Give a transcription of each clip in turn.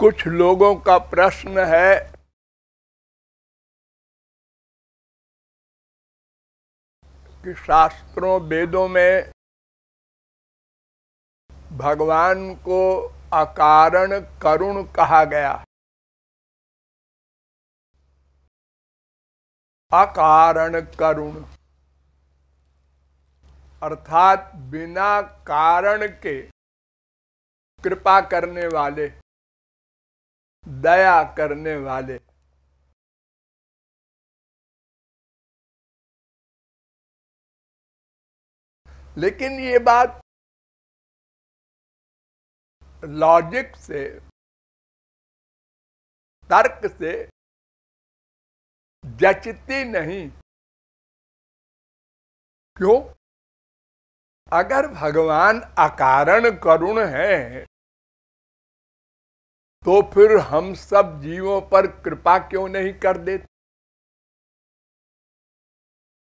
कुछ लोगों का प्रश्न है कि शास्त्रों वेदों में भगवान को अकारण करुण कहा गया। अकारण करुण अर्थात बिना कारण के कृपा करने वाले, दया करने वाले। लेकिन ये बात लॉजिक से, तर्क से जचती नहीं। क्यों? अगर भगवान अकारण करुण है तो फिर हम सब जीवों पर कृपा क्यों नहीं कर देते?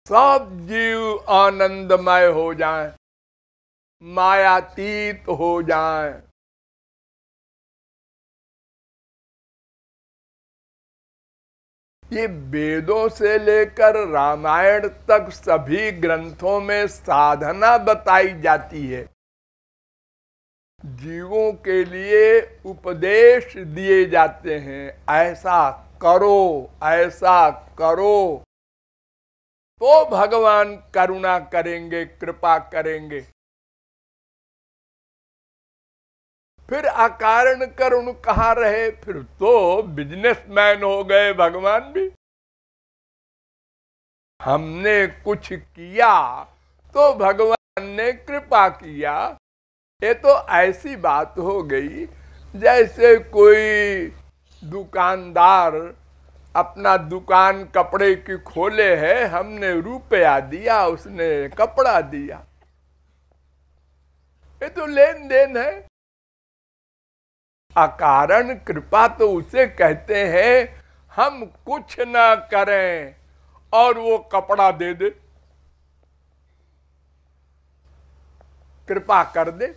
सब जीव आनंदमय हो जाएं, मायातीत हो जाएं। ये वेदों से लेकर रामायण तक सभी ग्रंथों में साधना बताई जाती है। जीवों के लिए उपदेश दिए जाते हैं, ऐसा करो, ऐसा करो, तो भगवान करुणा करेंगे, कृपा करेंगे। फिर अकारण करुण कहाँ रहे? फिर तो बिजनेसमैन हो गए भगवान भी। हमने कुछ किया तो भगवान ने कृपा किया। ये तो ऐसी बात हो गई जैसे कोई दुकानदार अपना दुकान कपड़े की खोले है, हमने रुपया दिया, उसने कपड़ा दिया। ये तो लेन देन है। अकारण कृपा तो उसे कहते हैं हम कुछ ना करें और वो कपड़ा दे दे, कृपा कर दे।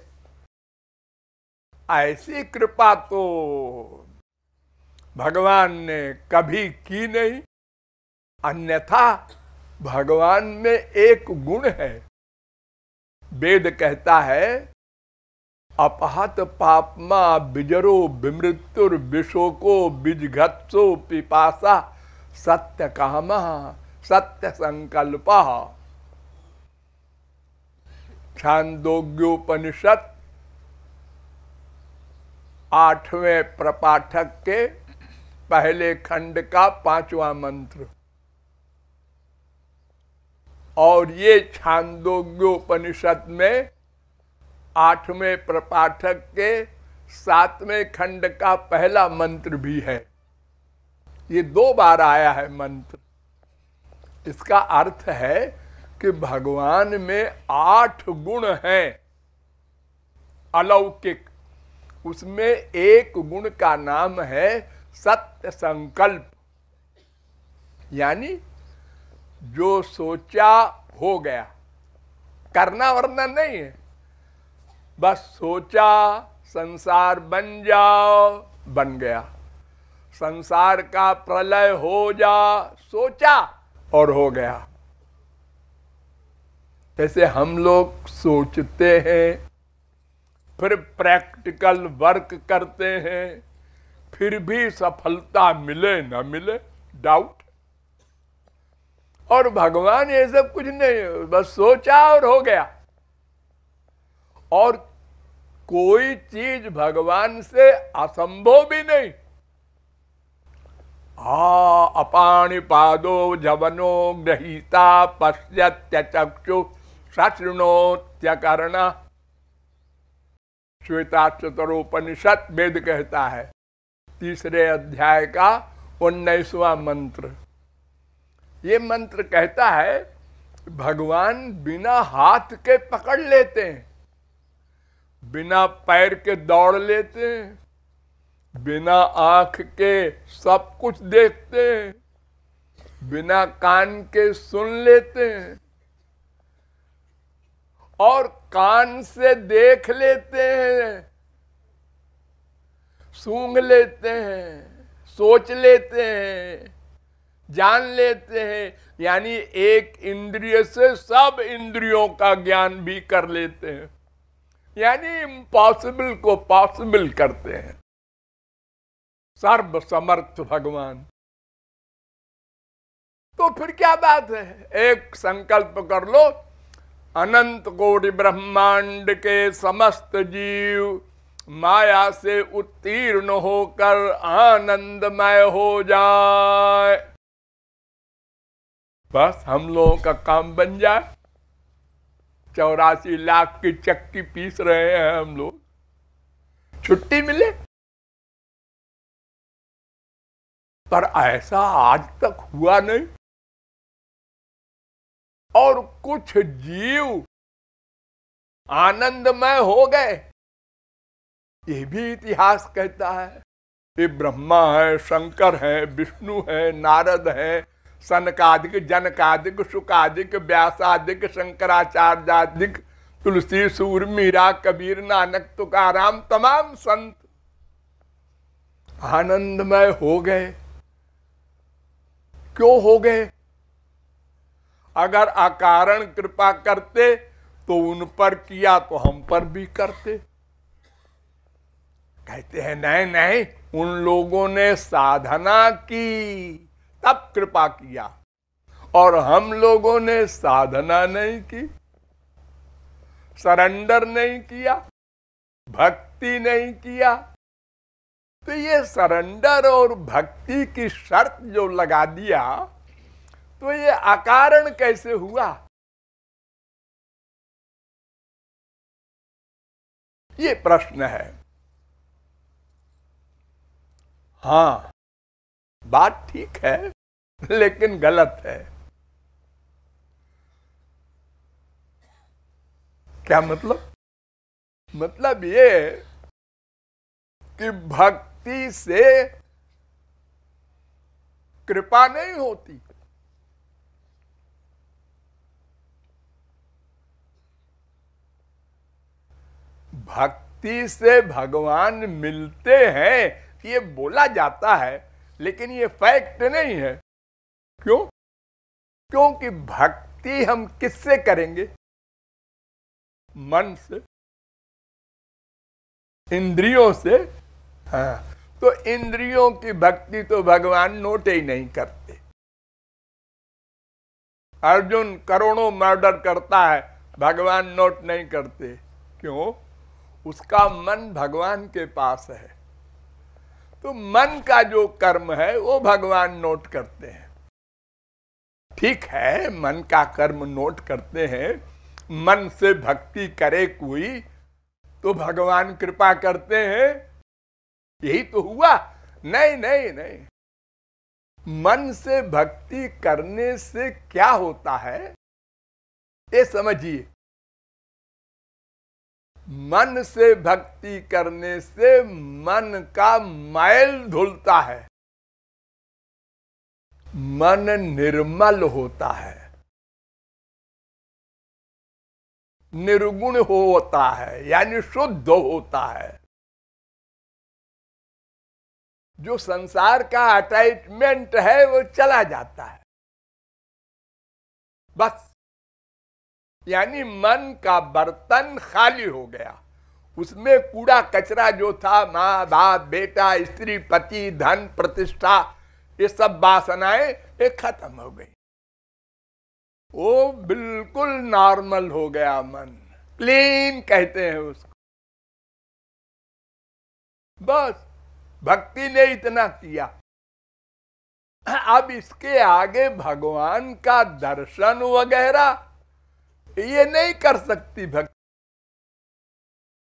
ऐसी कृपा तो भगवान ने कभी की नहीं। अन्यथा भगवान में एक गुण है, वेद कहता है अपहत पापमा बिजरो विमृत्युर विशोको बिजघत्सो पिपासा सत्य कामा सत्य संकल्प। छांदोग्योपनिषद 8वें प्रपाठक के पहले खंड का 5वां मंत्र। और ये छांदोग्योपनिषद में 8वें प्रपाठक के 7वें खंड का पहला मंत्र भी है। ये 2 बार आया है मंत्र। इसका अर्थ है कि भगवान में 8 गुण हैं अलौकिक। उसमें एक गुण का नाम है सत्य संकल्प, यानी जो सोचा हो गया, करना वरना नहीं है। बस सोचा संसार बन जाओ, बन गया। संसार का प्रलय हो जा, सोचा और हो गया। जैसे हम लोग सोचते हैं, फिर प्रैक्टिकल वर्क करते हैं, फिर भी सफलता मिले न मिले, डाउट। और भगवान ये सब कुछ नहीं, बस सोचा और हो गया। और कोई चीज भगवान से असंभव भी नहीं। अपाणिपादो जवनो गृहीता पश्यत्य चक्षु शृणोत्यकर्ण। श्वेताक्षतरोपनिषद वेद कहता है, 3 अध्याय का 19वां मंत्र। ये मंत्र कहता है भगवान बिना हाथ के पकड़ लेते हैं, बिना पैर के दौड़ लेते हैं, बिना आंख के सब कुछ देखते हैं, बिना कान के सुन लेते हैं और कान से देख लेते हैं। सूंघ लेते हैं, सोच लेते हैं, जान लेते हैं, यानी एक इंद्रिय से सब इंद्रियों का ज्ञान भी कर लेते हैं, यानी इम्पॉसिबल को पॉसिबल करते हैं सर्व समर्थ भगवान। तो फिर क्या बात है, एक संकल्प कर लो, अनंत कोटि ब्रह्मांड के समस्त जीव माया से उत्तीर्ण होकर आनंदमय हो जाए, बस हम लोगों का काम बन जाए। 84 लाख की चक्की पीस रहे हैं हम लोग, छुट्टी मिले। पर ऐसा आज तक हुआ नहीं, और कुछ जीव आनंदमय हो गए, ये भी इतिहास कहता है। ये ब्रह्मा है, शंकर है, विष्णु है, नारद है, सनकादिक, जनकादिक, शुकादिक, व्यासादिक, शंकराचार्यादिक, तुलसी, सूर, मीरा, कबीर, नानक, तुकाराम, तमाम संत आनंदमय हो गए। क्यों हो गए? अगर अकारण कृपा करते तो उन पर किया तो हम पर भी करते। कहते हैं नहीं नहीं, उन लोगों ने साधना की तब कृपा किया, और हम लोगों ने साधना नहीं की, सरेंडर नहीं किया, भक्ति नहीं किया। तो ये सरेंडर और भक्ति की शर्त जो लगा दिया, तो ये अकारण कैसे हुआ? ये प्रश्न है। हाँ, बात ठीक है, लेकिन गलत है। क्या मतलब? मतलब ये कि भक्ति से कृपा नहीं होती। भक्ति से भगवान मिलते हैं ये बोला जाता है, लेकिन ये फैक्ट नहीं है। क्यों? क्योंकि भक्ति हम किससे करेंगे? मन से, इंद्रियों से। हाँ, तो इंद्रियों की भक्ति तो भगवान नोट ही नहीं करते। अर्जुन करोड़ों मर्डर करता है, भगवान नोट नहीं करते। क्यों? उसका मन भगवान के पास है, तो मन का जो कर्म है वो भगवान नोट करते हैं। ठीक है, मन का कर्म नोट करते हैं, मन से भक्ति करे कोई तो भगवान कृपा करते हैं, यही तो हुआ। नहीं नहीं नहीं, मन से भक्ति करने से क्या होता है ये समझिए। मन से भक्ति करने से मन का मैल धुलता है, मन निर्मल होता है, निर्गुण होता है, यानी शुद्ध होता है। जो संसार का अटैचमेंट है वो चला जाता है, बस। यानी मन का बर्तन खाली हो गया, उसमें कूड़ा कचरा जो था, माँ बाप, बेटा, स्त्री, पति, धन, प्रतिष्ठा, ये सब वासनाएं ये खत्म हो गई। वो बिल्कुल नॉर्मल हो गया, मन क्लीन कहते हैं उसको। बस भक्ति ने इतना किया। अब इसके आगे भगवान का दर्शन वगैरह ये नहीं कर सकती भक्ति,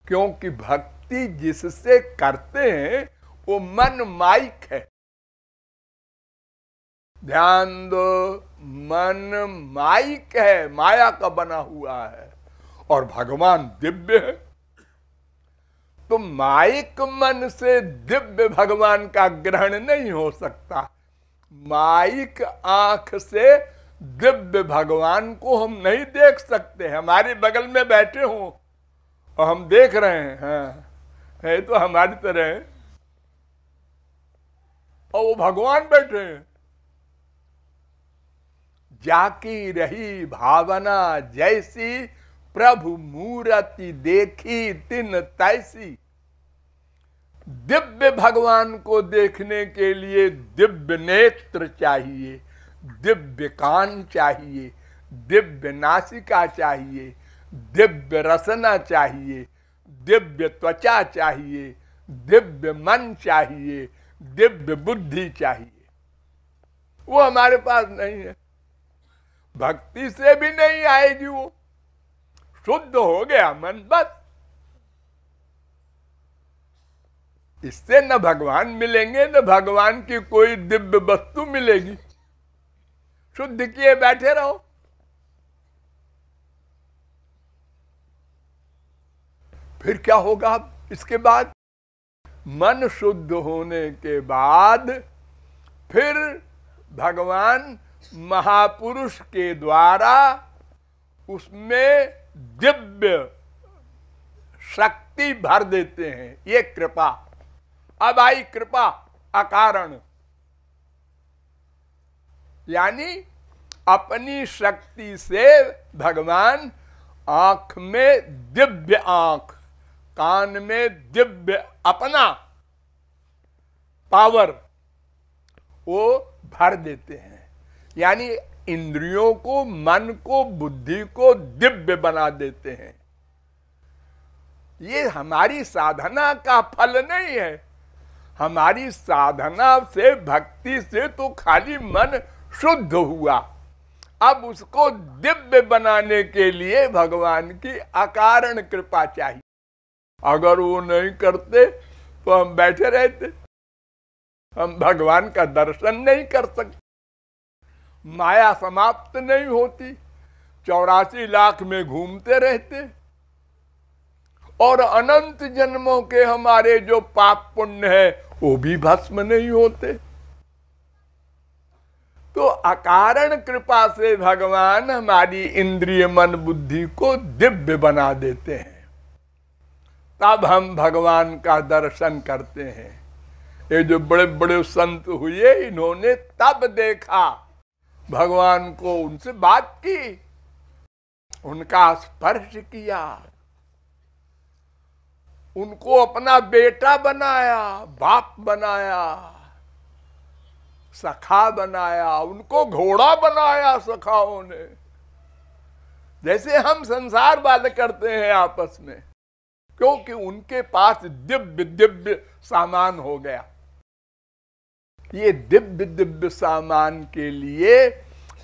क्योंकि भक्ति जिससे करते हैं वो मन माइक है। ध्यान दो, मन माइक है, माया का बना हुआ है, और भगवान दिव्य है। तो माइक मन से दिव्य भगवान का ग्रहण नहीं हो सकता। माइक आंख से दिव्य भगवान को हम नहीं देख सकते। हमारे बगल में बैठे हों और हम देख रहे हैं, हाँ, है तो हमारी तरह, और वो भगवान बैठे हैं। जाकी रही भावना जैसी, प्रभु मूर्ति देखी तिन तैसी। दिव्य भगवान को देखने के लिए दिव्य नेत्र चाहिए, दिव्य कान चाहिए, दिव्य नासिका चाहिए, दिव्य रसना चाहिए, दिव्य त्वचा चाहिए, दिव्य मन चाहिए, दिव्य बुद्धि चाहिए। वो हमारे पास नहीं है, भक्ति से भी नहीं आएगी। वो शुद्ध हो गया मन, बस इससे न भगवान मिलेंगे न भगवान की कोई दिव्य वस्तु मिलेगी। शुद्ध किए बैठे रहो। फिर क्या होगा इसके बाद? मन शुद्ध होने के बाद फिर भगवान महापुरुष के द्वारा उसमें दिव्य शक्ति भर देते हैं। ये कृपा। अब आई कृपा अकारण, यानी अपनी शक्ति से भगवान आंख में दिव्य आंख, कान में दिव्य अपना पावर वो भर देते हैं। यानी इंद्रियों को, मन को, बुद्धि को दिव्य बना देते हैं। ये हमारी साधना का फल नहीं है। हमारी साधना से, भक्ति से तो खाली मन शुद्ध हुआ। अब उसको दिव्य बनाने के लिए भगवान की अकारण कृपा चाहिए। अगर वो नहीं करते तो हम बैठे रहते, हम भगवान का दर्शन नहीं कर सकते, माया समाप्त नहीं होती, 84 लाख में घूमते रहते और अनंत जन्मों के हमारे जो पाप पुण्य है वो भी भस्म नहीं होते। तो अकारण कृपा से भगवान हमारी इंद्रिय मन बुद्धि को दिव्य बना देते हैं। तब हम भगवान का दर्शन करते हैं। ये जो बड़े बड़े संत हुए, इन्होंने तब देखा भगवान को, उनसे बात की, उनका स्पर्श किया, उनको अपना बेटा बनाया, बाप बनाया, सखा बनाया, उनको घोड़ा बनाया सखाओं ने। जैसे हम संसार वाले करते हैं आपस में, क्योंकि उनके पास दिव्य दिव्य सामान हो गया। ये दिव्य दिव्य सामान के लिए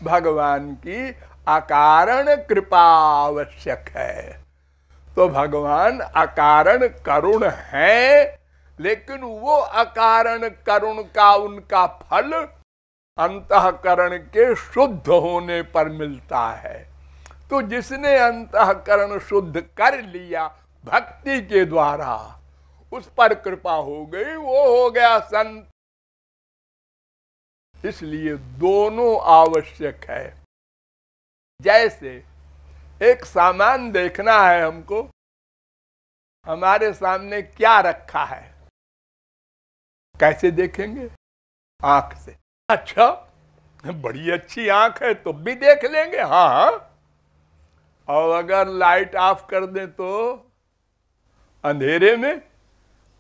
भगवान की अकारण कृपा आवश्यक है। तो भगवान अकारण करुण है, लेकिन वो अकारण करुण का उनका फल अंतःकरण के शुद्ध होने पर मिलता है। तो जिसने अंतःकरण शुद्ध कर लिया भक्ति के द्वारा, उस पर कृपा हो गई, वो हो गया संत। इसलिए दोनों आवश्यक है। जैसे एक सामान देखना है हमको, हमारे सामने क्या रखा है, कैसे देखेंगे? आंख से। अच्छा, बड़ी अच्छी आंख है तो भी देख लेंगे, हाँ। और अगर लाइट ऑफ कर दें तो अंधेरे में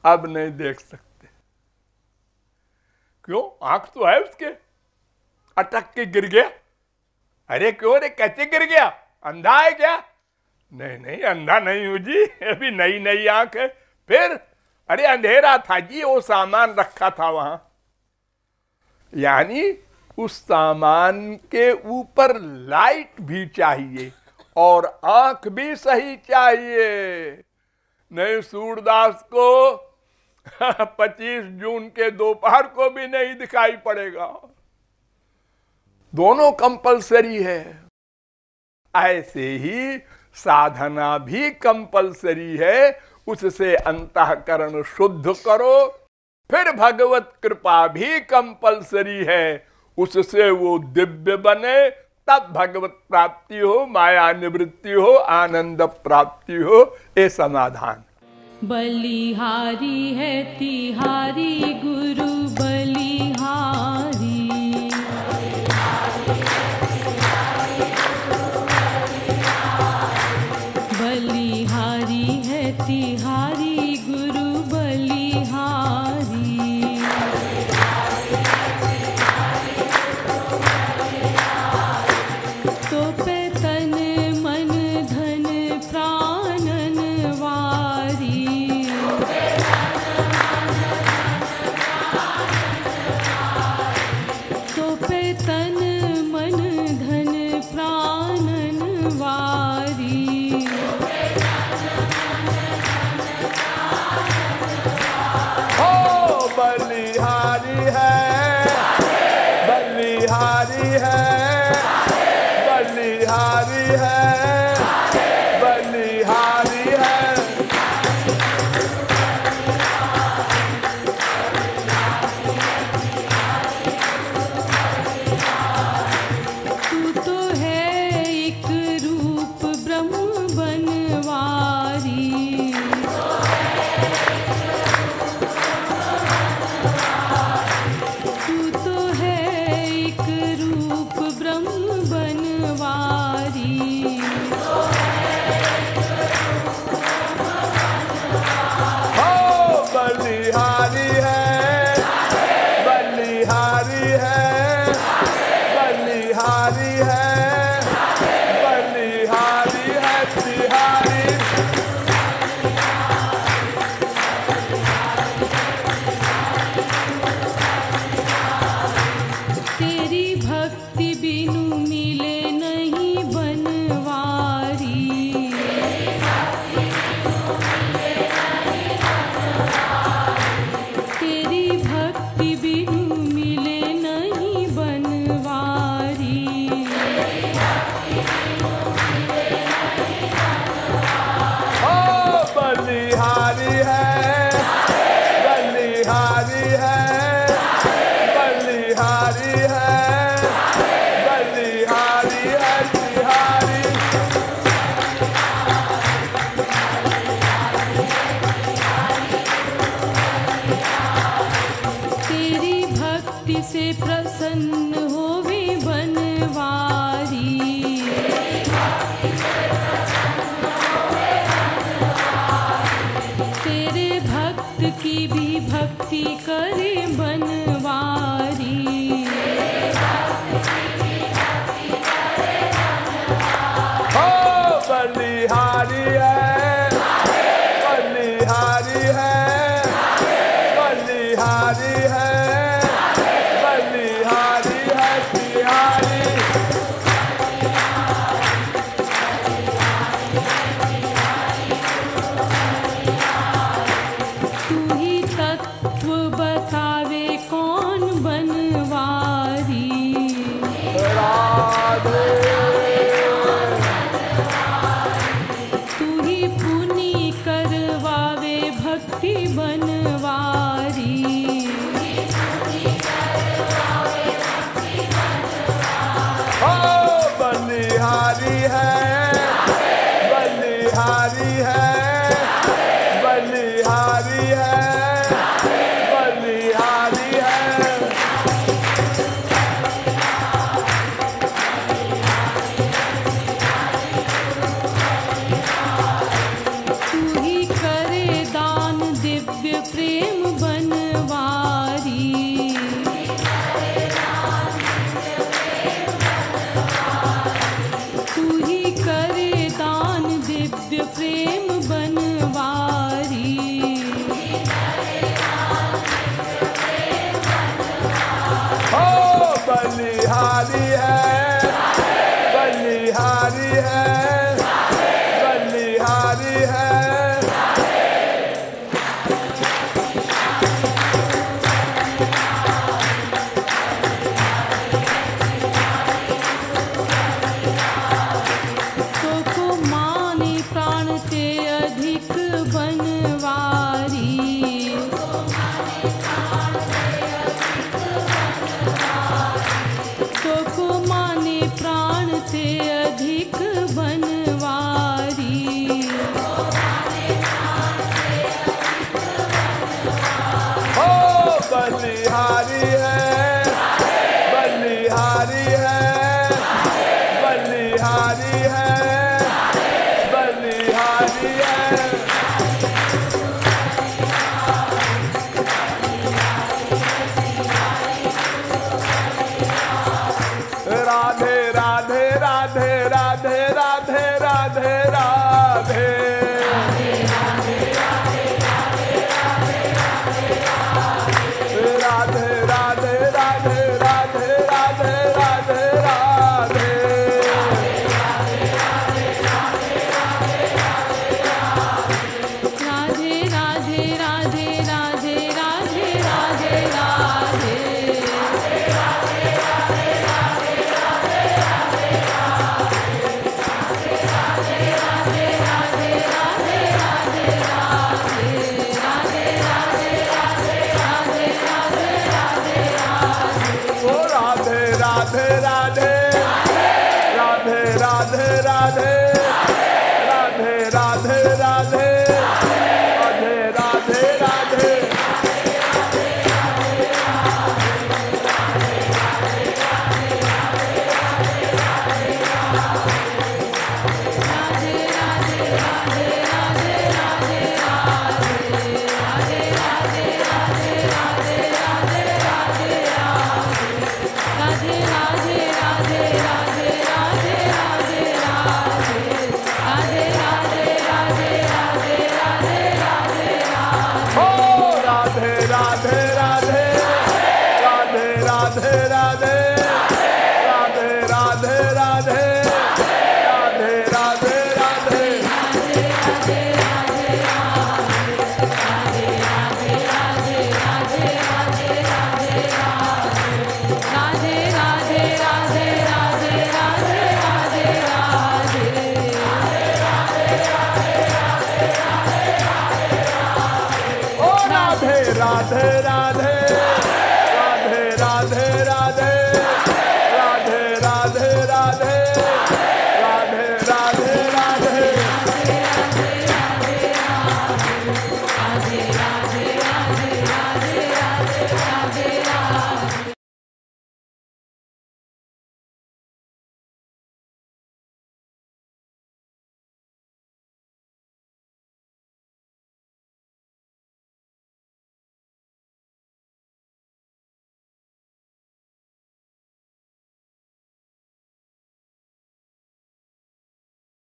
अब नहीं देख सकते। क्यों? आंख तो है उसके। अटक के गिर गया। अरे क्यों रे, कैसे गिर गया? अंधा है क्या? नहीं नहीं, अंधा नहीं हूं जी, अभी नई नई आंख है। फिर अरे अंधेरा था जी, वो सामान रखा था वहां। यानी उस सामान के ऊपर लाइट भी चाहिए और आंख भी सही चाहिए। नहीं, सूरदास को 25 जून के दोपहर को भी नहीं दिखाई पड़ेगा। दोनों कंपलसरी है। ऐसे ही साधना भी कंपलसरी है। उससे अंतःकरण शुद्ध करो। फिर भगवत कृपा भी कंपलसरी है, उससे वो दिव्य बने, तब भगवत प्राप्ति हो, माया निवृत्ति हो, आनंद प्राप्ति हो। ये समाधान। बलिहारी है तिहारी गुरु बलिहारी। बलिहारी है, बलिहारी है, बलिहारी है बिहारी। तेरी भक्ति से प्रसन्न होवे बनवारी, तेरे भक्त की भी भक्ति करे बनवारी। हो बलिहारी है, बलिहारी है, बलिहारी है, बलिहारी है बिहारी। तू ही तत्व बतावे कौन बनवारी, राधे तू ही पुनि करवावे भक्ति बनवारी। हो बलिहारी है, बलिहारी है, बलिहारी है, बलिहारी है। तू ही करे दान दिव्य प्रेम बनवारी, तू ही करे दान दिव्य प्रेम बनवारी। हो बलिहारी है, बलिहारी है, बलिहारी है। तो को माने प्राण ते अधिक बनवारी, तो को माने प्राण ते अधिक बनवारी। हो बलिहारी है, बलिहारी है, बलिहारी है, बलिहारी है। राधे राधे राधे राधे राधे राधे राधे। राधे राधे राधे राधे